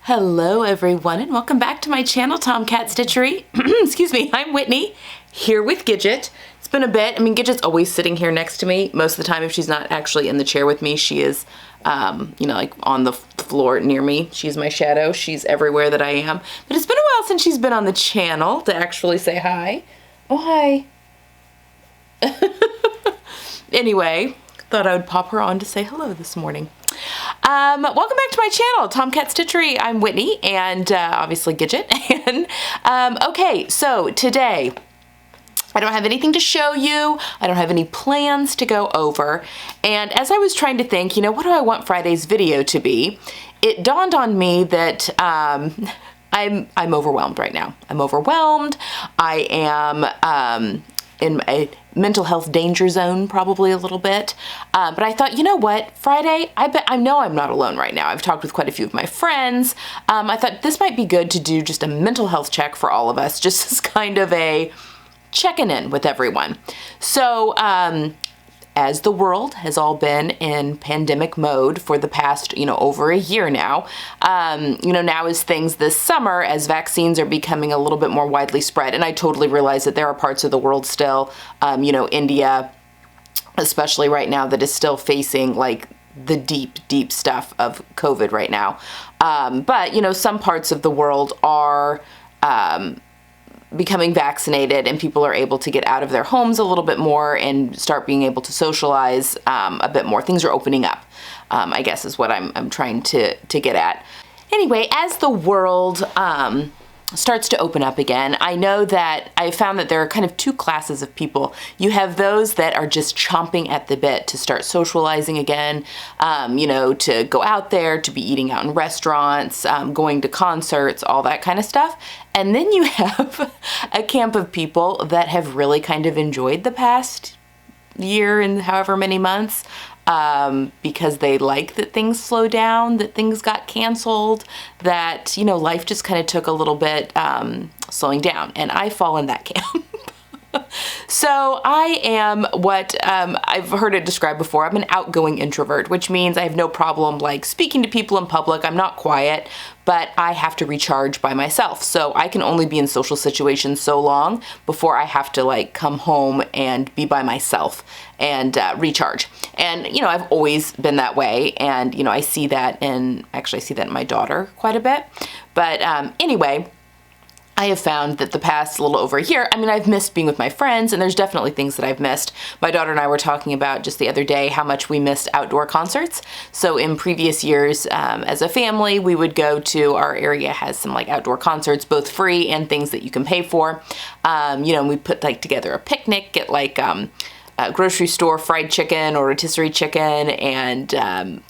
Hello everyone and welcome back to my channel, Tomcat Stitchery. Excuse me, I'm Whitney, here with Gidget. It's been a bit. Gidget's always sitting here next to me. Most of the time if she's not actually in the chair with me, she is, like on the floor near me. She's my shadow. She's everywhere that I am. But it's been a while since she's been on the channel to actually say hi. Oh, hi. Anyway, thought I would pop her on to say hello this morning. Welcome back to my channel, Tomcat Stitchery. I'm Whitney and obviously Gidget. And okay, so today I don't have anything to show you. I don't have any plans to go over. And as I was trying to think, what do I want Friday's video to be? It dawned on me that I'm overwhelmed right now. I'm overwhelmed. I am in a mental health danger zone probably a little bit. But I thought, you know what, Friday, I know I'm not alone right now. I've talked with quite a few of my friends. I thought this might be good to do just a mental health check for all of us, just as kind of a checking in with everyone. So, as the world has all been in pandemic mode for the past, over a year now, now as things this summer, as vaccines are becoming a little bit more widely spread, and I totally realize that there are parts of the world still, India, especially right now, that is still facing like the deep stuff of COVID right now. But, some parts of the world are, becoming vaccinated and people are able to get out of their homes a little bit more and start being able to socialize a bit more. Things are opening up, I guess is what I'm trying to get at. Anyway, as the world starts to open up again, I know that I found that there are kind of two classes of people. You have those that are just chomping at the bit to start socializing again, to go out there, to be eating out in restaurants, going to concerts, all that kind of stuff. And then you have a camp of people that have really kind of enjoyed the past year and however many months, because they like that things slowed down, that things got canceled, that, life just kind of took a little bit slowing down. And I fall in that camp. So I am what I've heard it described before. I'm an outgoing introvert, which means I have no problem like speaking to people in public. I'm not quiet, but I have to recharge by myself. So I can only be in social situations so long before I have to like come home and be by myself and recharge. And, I've always been that way. And, I see that in my daughter quite a bit. But anyway, I have found that the past little over a year, I've missed being with my friends, and there's definitely things that I've missed. My daughter and I were talking about just the other day how much we missed outdoor concerts. So in previous years, as a family, we would go to, our area has some like outdoor concerts, both free and things that you can pay for. And we put like together a picnic, get like a grocery store fried chicken or rotisserie chicken and,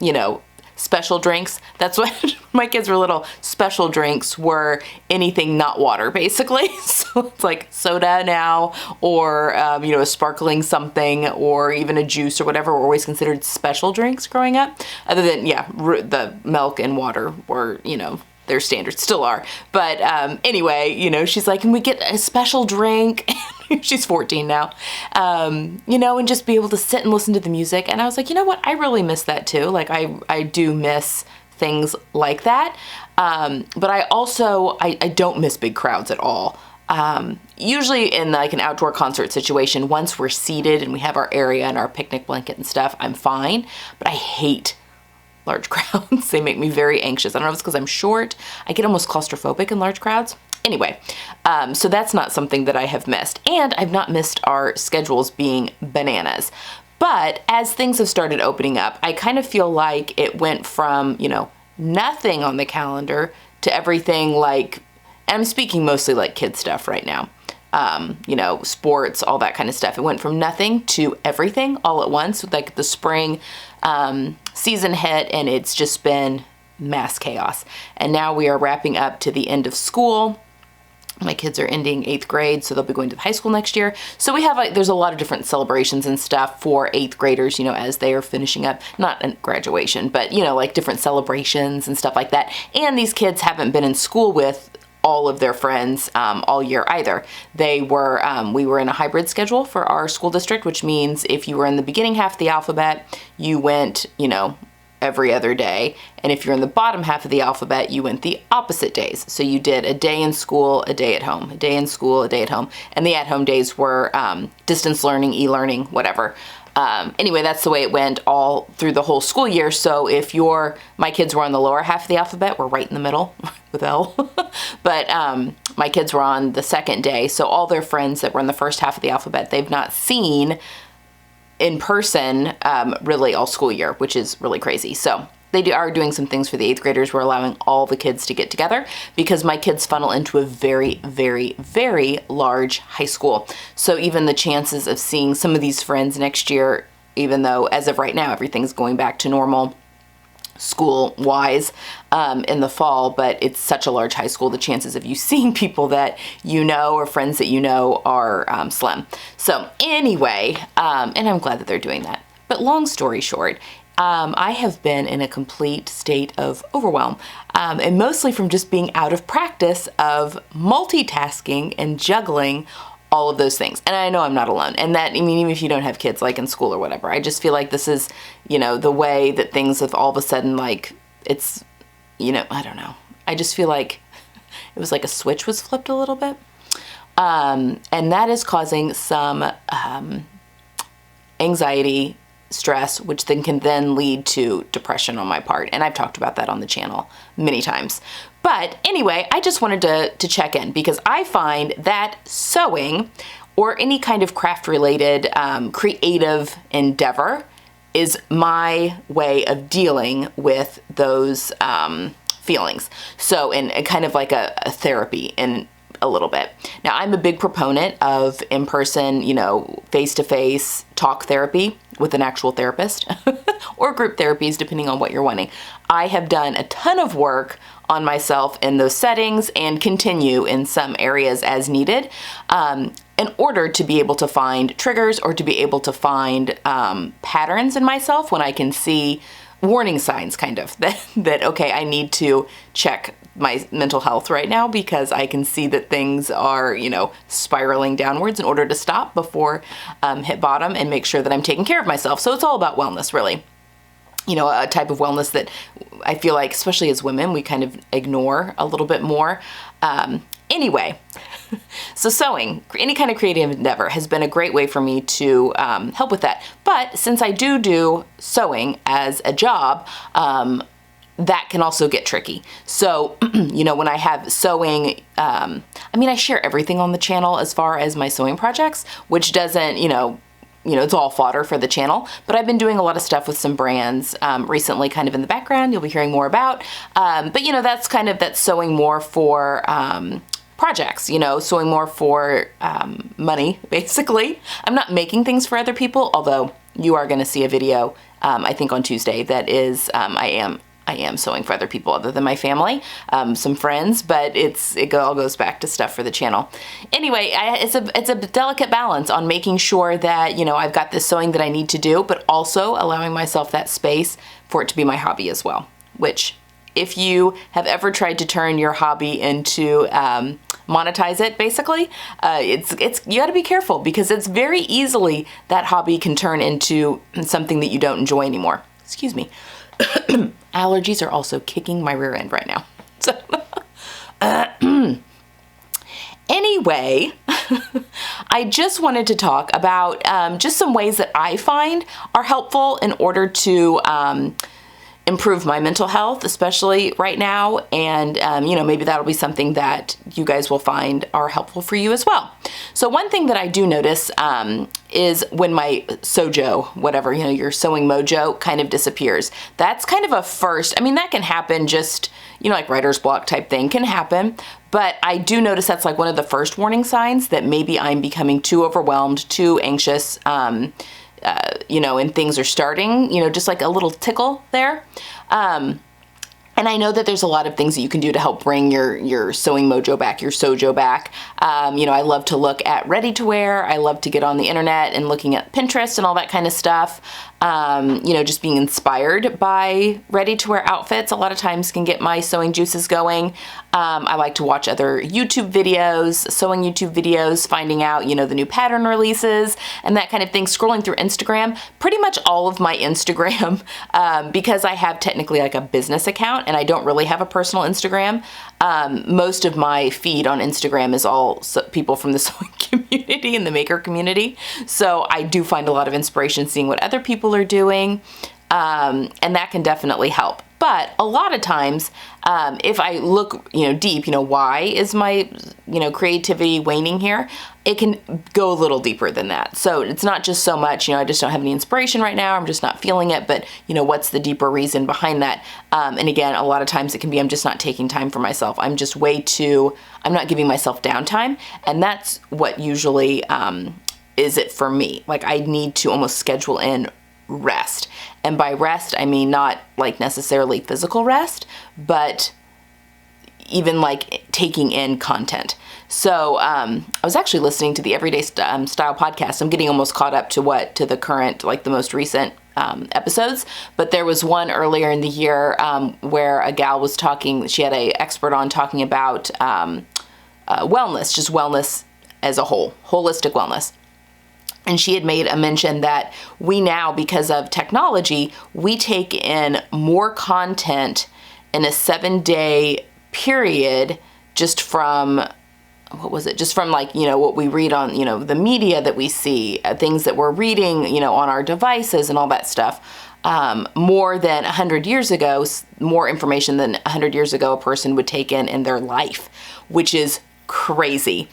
special drinks. That's what my kids were little. Special drinks were anything not water, basically. So it's like soda now, or, a sparkling something, or even a juice or whatever were always considered special drinks growing up. Other than, the milk and water were, their standards, still are. But anyway, she's like, can we get a special drink? She's 14 now, and just be able to sit and listen to the music. And I was like, you know what? I really miss that too. Like I do miss things like that. But I also, I don't miss big crowds at all. Usually in like an outdoor concert situation, once we're seated and we have our area and our picnic blanket and stuff, I'm fine. But I hate large crowds. They make me very anxious. I don't know if it's because I'm short. I get almost claustrophobic in large crowds. Anyway, so that's not something that I have missed. And I've not missed our schedules being bananas. But as things have started opening up, I kind of feel like it went from, nothing on the calendar to everything like, and I'm speaking mostly like kid stuff right now. Sports, all that kind of stuff. It went from nothing to everything all at once. Like the spring season hit and it's just been mass chaos. And now we are wrapping up to the end of school. My kids are ending 8th grade, so they'll be going to high school next year. So we have there's a lot of different celebrations and stuff for 8th graders, as they are finishing up, not a graduation, but, like different celebrations and stuff like that. And these kids haven't been in school with all of their friends all year either. We were in a hybrid schedule for our school district, which means if you were in the beginning half of the alphabet, you went, every other day. And if you're in the bottom half of the alphabet, you went the opposite days. So you did a day in school, a day at home, a day in school, a day at home. And the at-home days were distance learning, e-learning, whatever. Anyway, that's the way it went all through the whole school year. So if my kids were on the lower half of the alphabet, we're right in the middle with L. But my kids were on the second day. So all their friends that were in the first half of the alphabet, they've not seen in person really all school year, which is really crazy. So they are doing some things for the 8th graders. We're allowing all the kids to get together because my kids funnel into a very, very, very large high school. So even the chances of seeing some of these friends next year, even though as of right now, everything's going back to normal school-wise in the fall, but it's such a large high school, the chances of you seeing people that you know or friends that you know are slim. So anyway, and I'm glad that they're doing that. But long story short, I have been in a complete state of overwhelm, and mostly from just being out of practice of multitasking and juggling all of those things. And I know I'm not alone. And that, I mean, even if you don't have kids like in school or whatever, I just feel like this is, the way that things have all of a sudden, like, it's, I don't know. I just feel like it was like a switch was flipped a little bit. And that is causing some anxiety, stress, which then can then lead to depression on my part. And I've talked about that on the channel many times. But anyway, I just wanted to check in because I find that sewing or any kind of craft-related creative endeavor is my way of dealing with those feelings. So, and kind of like a therapy in a little bit. Now, I'm a big proponent of in-person, face-to-face talk therapy with an actual therapist or group therapies, depending on what you're wanting. I have done a ton of work on myself in those settings and continue in some areas as needed in order to be able to find triggers or to be able to find patterns in myself when I can see warning signs kind of that okay, I need to check my mental health right now because I can see that things are, spiraling downwards in order to stop before hit bottom and make sure that I'm taking care of myself. So it's all about wellness, really. A type of wellness that I feel like, especially as women, we kind of ignore a little bit more. Anyway, so sewing, any kind of creative endeavor has been a great way for me to help with that. But since I do sewing as a job, that can also get tricky. So, when I have sewing, I share everything on the channel as far as my sewing projects, which doesn't, it's all fodder for the channel, but I've been doing a lot of stuff with some brands recently, kind of in the background, you'll be hearing more about. But that's sewing more for projects, sewing more for money, basically. I'm not making things for other people, although you are going to see a video, I think on Tuesday, that is, I am sewing for other people other than my family, some friends, but it all goes back to stuff for the channel. Anyway, it's a delicate balance on making sure that, I've got this sewing that I need to do, but also allowing myself that space for it to be my hobby as well, which if you have ever tried to turn your hobby into, monetize it, basically, you gotta be careful because it's very easily that hobby can turn into something that you don't enjoy anymore. Excuse me. Allergies are also kicking my rear end right now. So, anyway, I just wanted to talk about just some ways that I find are helpful in order to improve my mental health, especially right now. And, maybe that'll be something that you guys will find are helpful for you as well. So one thing that I do notice is when my sojo, whatever, your sewing mojo kind of disappears. That's kind of a first, that can happen just, like writer's block type thing can happen. But I do notice that's like one of the first warning signs that maybe I'm becoming too overwhelmed, too anxious, and things are starting, just like a little tickle there. And I know that there's a lot of things that you can do to help bring your sewing mojo back, your sojo back. I love to look at ready to wear. I love to get on the internet and looking at Pinterest and all that kind of stuff. Just being inspired by ready to wear outfits a lot of times can get my sewing juices going. I like to watch other YouTube videos, sewing YouTube videos, finding out, the new pattern releases and that kind of thing. Scrolling through Instagram, pretty much all of my Instagram, because I have technically like a business account and I don't really have a personal Instagram. Most of my feed on Instagram is all people from the sewing community and the maker community. So I do find a lot of inspiration seeing what other people are doing, and that can definitely help. But a lot of times, if I look, deep, why is my, creativity waning here? It can go a little deeper than that. So it's not just so much, I just don't have any inspiration right now. I'm just not feeling it. But, what's the deeper reason behind that? And again, a lot of times it can be I'm just not taking time for myself. I'm just I'm not giving myself downtime. And that's what usually is it for me. Like I need to almost schedule in rest. And by rest, I mean not like necessarily physical rest, but even like taking in content. So I was actually listening to the Everyday Style podcast. I'm getting almost caught up to the current, like the most recent episodes. But there was one earlier in the year where a gal was talking, she had an expert on talking about wellness, just wellness as a whole, holistic wellness. And she had made a mention that we now, because of technology, we take in more content in a 7-day period just from, just from like, what we read on, the media that we see, things that we're reading, on our devices and all that stuff. More than 100 years ago, more information than 100 years ago a person would take in their life, which is crazy.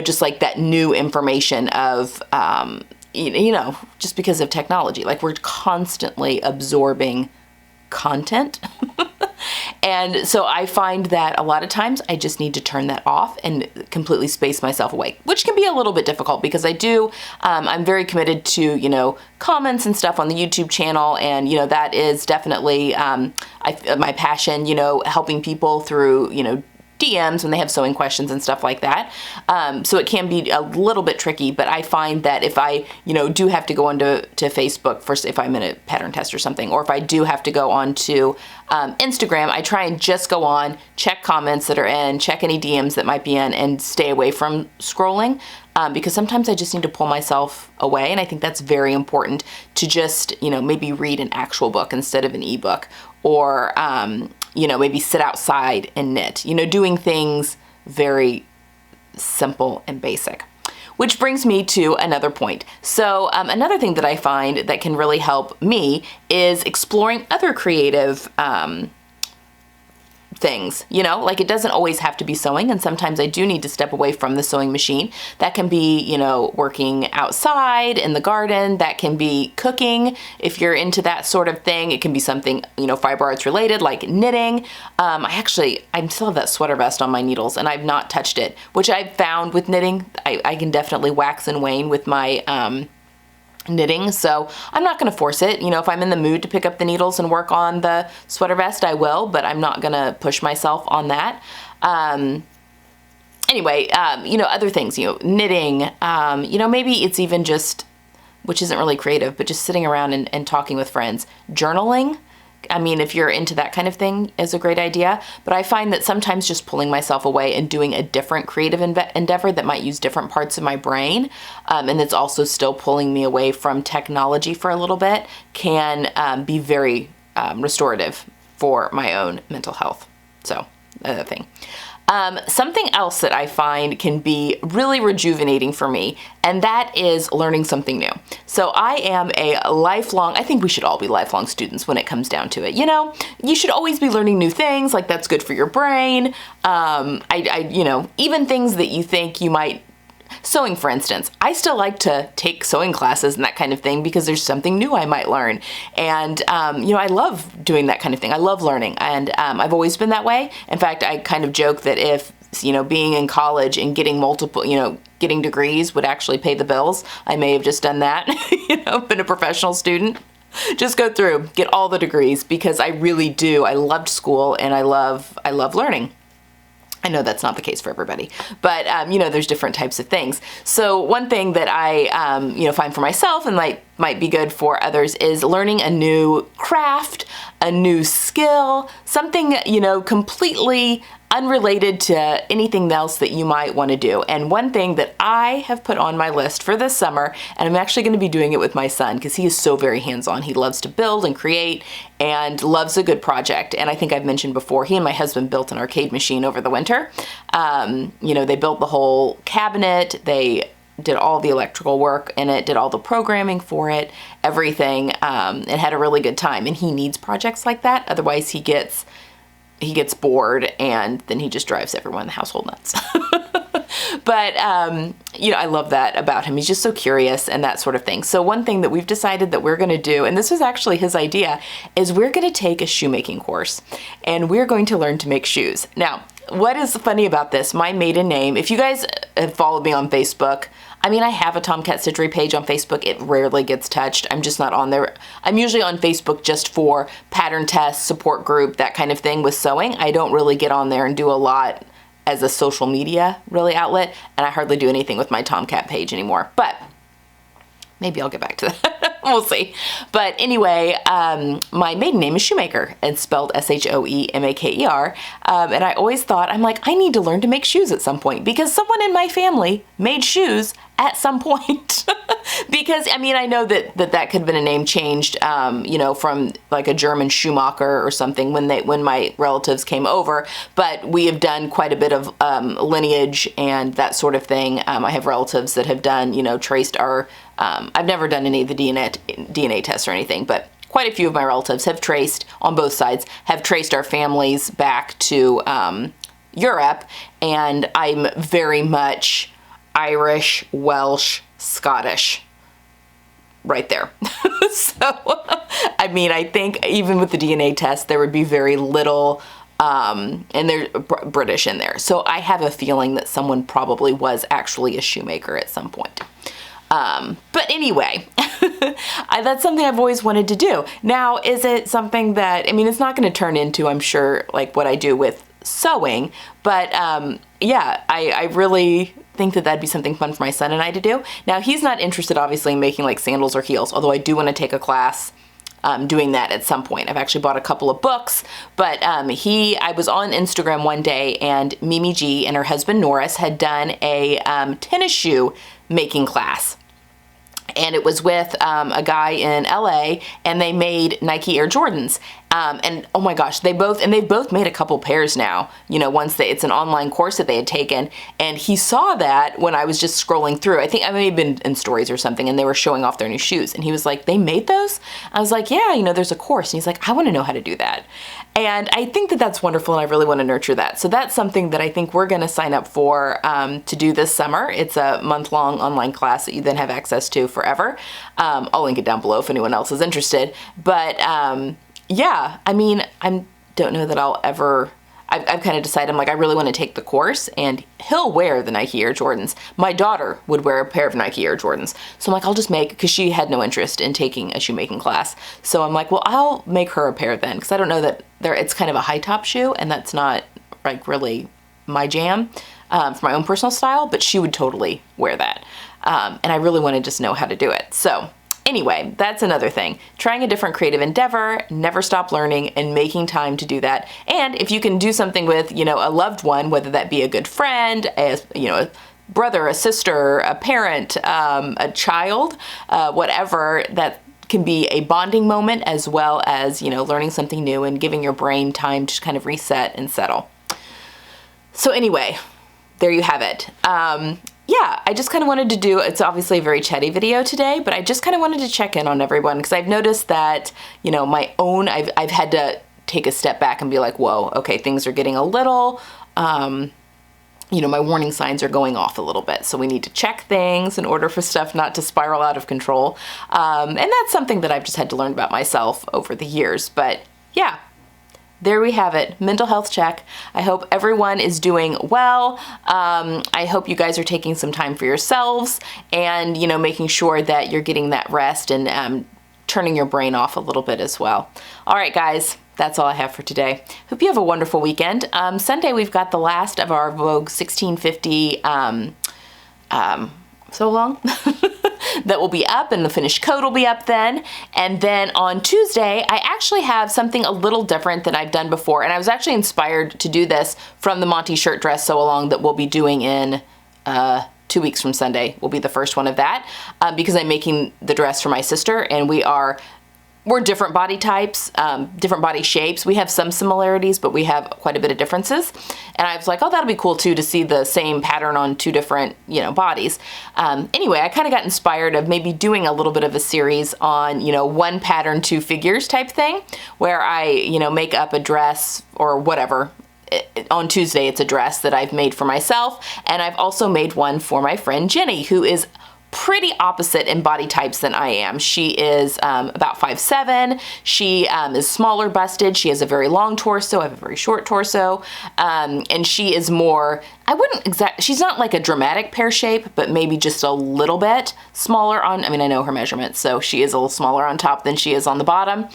Just like that new information of, just because of technology, like we're constantly absorbing content. And so I find that a lot of times I just need to turn that off and completely space myself away, which can be a little bit difficult because I'm very committed to, comments and stuff on the YouTube channel. And, that is definitely, my passion, helping people through, DMs when they have sewing questions and stuff like that. So it can be a little bit tricky, but I find that if I, do have to go onto Facebook first, if I'm in a pattern test or something, or if I do have to go onto Instagram, I try and just go on, check comments that are in, check any DMs that might be in, and stay away from scrolling. Because sometimes I just need to pull myself away. And I think that's very important to just, maybe read an actual book instead of an ebook, or, maybe sit outside and knit, doing things very simple and basic. Which brings me to another point. So another thing that I find that can really help me is exploring other creative things, like it doesn't always have to be sewing, and sometimes I do need to step away from the sewing machine. That can be, working outside in the garden. That can be cooking if you're into that sort of thing. It can be something, fiber arts related, like knitting. I still have that sweater vest on my needles and I've not touched it, which I've found with knitting, I can definitely wax and wane with my knitting, so I'm not going to force it. If I'm in the mood to pick up the needles and work on the sweater vest, I will, but I'm not going to push myself on that. Other things, knitting, maybe it's even just, which isn't really creative, but just sitting around and talking with friends. Journaling, if you're into that kind of thing, is a great idea. But I find that sometimes just pulling myself away and doing a different creative endeavor that might use different parts of my brain, and it's also still pulling me away from technology for a little bit, can be very restorative for my own mental health. So, another thing. Something else that I find can be really rejuvenating for me, and that is learning something new. So I am I think we should all be lifelong students when it comes down to it. You should always be learning new things, like that's good for your brain. Even things that you think you might, sewing for instance, I still like to take sewing classes and that kind of thing because there's something new I might learn. And, I love doing that kind of thing. I love learning, and I've always been that way. In fact, I kind of joke that if, being in college and getting getting degrees would actually pay the bills, I may have just done that, been a professional student. Just go through, get all the degrees, because I really do. I loved school and I love learning. I know that's not the case for everybody, but there's different types of things. So one thing that I find for myself and might be good for others is learning a new craft, a new skill, something completely unrelated to anything else that you might want to do. And one thing that I have put on my list for this summer, and I'm actually going to be doing it with my son because he is so very hands-on. He loves to build and create and loves a good project. And I think I've mentioned before, he and my husband built an arcade machine over the winter. They built the whole cabinet. They did all the electrical work in it, did all the programming for it, everything, and had a really good time. And he needs projects like that. Otherwise he gets bored and then he just drives everyone in the household nuts. But, I love that about him. He's just so curious and that sort of thing. So one thing that we've decided that we're going to do, and this was actually his idea, is we're going to take a shoemaking course and we're going to learn to make shoes. Now, what is funny about this, my maiden name, if you guys have followed me on Facebook, I have a Tomcat Stitchery page on Facebook. It rarely gets touched. I'm just not on there. I'm usually on Facebook just for pattern tests, support group, that kind of thing with sewing. I don't really get on there and do a lot as a social media really outlet, and I hardly do anything with my Tomcat page anymore. But maybe I'll get back to that. We'll see. But anyway, my maiden name is Shoemaker, and spelled Shoemaker. And I always thought, I need to learn to make shoes at some point because someone in my family made shoes at some point. Because, I know that could have been a name changed, from like a German Schumacher or something when my relatives came over. But we have done quite a bit of lineage and that sort of thing. I have relatives that have done, traced our, I've never done any of the DNA tests or anything, but quite a few of my relatives have traced, on both sides, have traced our families back to Europe. And I'm very much Irish, Welsh, Scottish, right there. So, I think even with the DNA test, there would be very little, and there's British in there. So I have a feeling that someone probably was actually a shoemaker at some point. But anyway, that's something I've always wanted to do. Now, is it something that, it's not going to turn into, I'm sure, like what I do with sewing, but I really think that that'd be something fun for my son and I to do. Now, he's not interested, obviously, in making like sandals or heels, although I do want to take a class doing that at some point. I've actually bought a couple of books, but I was on Instagram one day and Mimi G and her husband Norris had done a tennis shoe making class. And it was with a guy in LA, and they made Nike Air Jordans. And oh my gosh, they've both made a couple pairs now, it's an online course that they had taken. And he saw that when I was just scrolling through. I think I may have been in stories or something, and they were showing off their new shoes. And he was like, they made those? I was like, yeah, there's a course. And he's like, I want to know how to do that. And I think that that's wonderful, and I really want to nurture that. So that's something that I think we're going to sign up for to do this summer. It's a month-long online class that you then have access to forever. I'll link it down below if anyone else is interested. But I don't know that I'll ever... I've kind of decided, I really want to take the course, and he'll wear the Nike Air Jordans. My daughter would wear a pair of Nike Air Jordans. So I'll just because she had no interest in taking a shoemaking class. So I'm well, I'll make her a pair then, because I don't know that it's kind of a high top shoe, and that's not really my jam for my own personal style, but she would totally wear that. And I really want to just know how to do it. So anyway, that's another thing. Trying a different creative endeavor, never stop learning, and making time to do that. And if you can do something with, a loved one, whether that be a good friend, a brother, a sister, a parent, a child, whatever, that can be a bonding moment, as well as, learning something new and giving your brain time to kind of reset and settle. So anyway, there you have it. I just kind of wanted to do, it's obviously a very chatty video today, but I just kind of wanted to check in on everyone, because I've noticed that, my own, I've had to take a step back and be like, whoa, okay, things are getting a little, my warning signs are going off a little bit. So we need to check things in order for stuff not to spiral out of control. And that's something that I've just had to learn about myself over the years. But yeah, there we have it. Mental health check. I hope everyone is doing well. I hope you guys are taking some time for yourselves and, making sure that you're getting that rest and turning your brain off a little bit as well. All right, guys, that's all I have for today. Hope you have a wonderful weekend. Sunday, we've got the last of our Vogue 1650 so long that will be up, and the finished coat will be up then. And then on Tuesday, I actually have something a little different than I've done before, and I was actually inspired to do this from the Monty shirt dress sew along that we'll be doing in 2 weeks from Sunday will be the first one of that, because I'm making the dress for my sister, and we're different body types, different body shapes. We have some similarities, but we have quite a bit of differences. And I was like, oh, that'll be cool too, to see the same pattern on two different, bodies. Anyway, I kind of got inspired of maybe doing a little bit of a series on, one pattern, two figures type thing, where I, make up a dress or whatever. On Tuesday, it's a dress that I've made for myself, and I've also made one for my friend Jenny, who is pretty opposite in body types than I am. She is about 5'7". She is smaller busted. She has a very long torso. I have a very short torso. And she is more, she's not like a dramatic pear shape, but maybe just a little bit smaller I know her measurements, so she is a little smaller on top than she is on the bottom.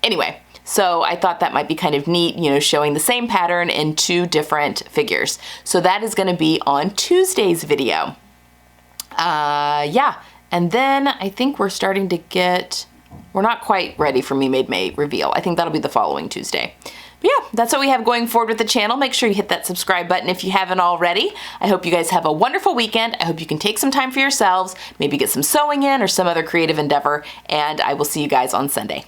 Anyway. So I thought that might be kind of neat, showing the same pattern in two different figures. So that is going to be on Tuesday's video. Yeah, and then I think we're starting to we're not quite ready for Me Made May reveal. I think that'll be the following Tuesday. But yeah, that's what we have going forward with the channel. Make sure you hit that subscribe button if you haven't already. I hope you guys have a wonderful weekend. I hope you can take some time for yourselves, maybe get some sewing in or some other creative endeavor, and I will see you guys on Sunday.